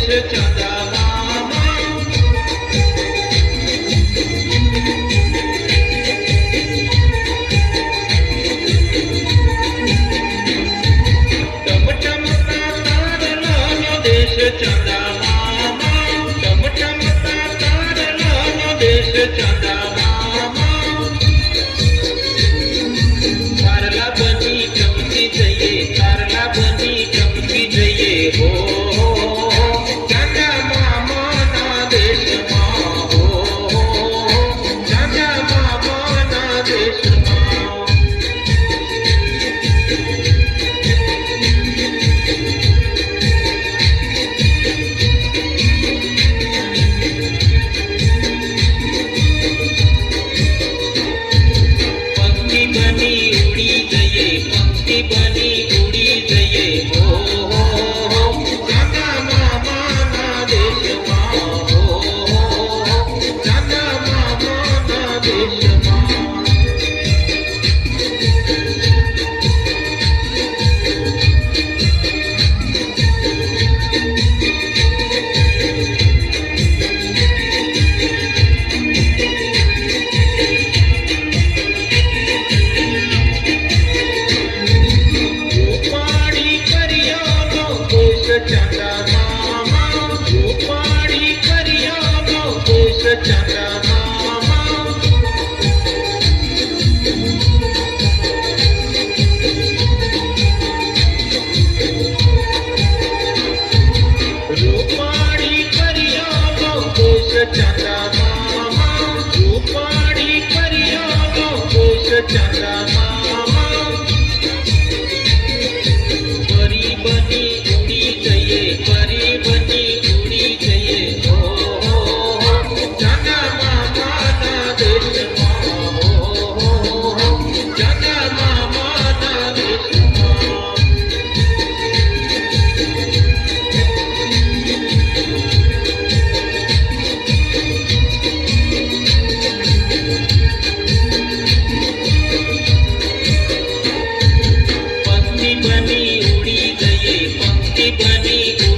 દેશ ચાંદા મામા ટમટમતા તારલાનો દેશ ચાંદા મામા ટમટમતા તારલાનો દેશ ચાંદા મામા તારલા બની ચમકી જઈએ તારલા બની ચમકી જઈએ હો ચાંદા મામાના દેશમાં હો ચાંદા મામાના દેશમાં બની ઉડી જઈએ પંખી બની ઉડી જઈએ હો ચાંદા મામાના દેશમાં હો ચાંદા મામાના દેશમાં ચાંદા મામા ઉપાડી કર્યાનો દેશ ચાંદા મામા રૂપાડી કર્યાનો દેશ ચાંદા મામા રૂપાડી કર્યાનો દેશ ચાંદા મામા પરી બની ઉડી જઈએ પરી બની ઉડી જઈએ હો ચાંદા મામાના દેશમાં હો ચાંદા મામાના દેશમાં પંખી બની ઉડી જઈએ પંખી બની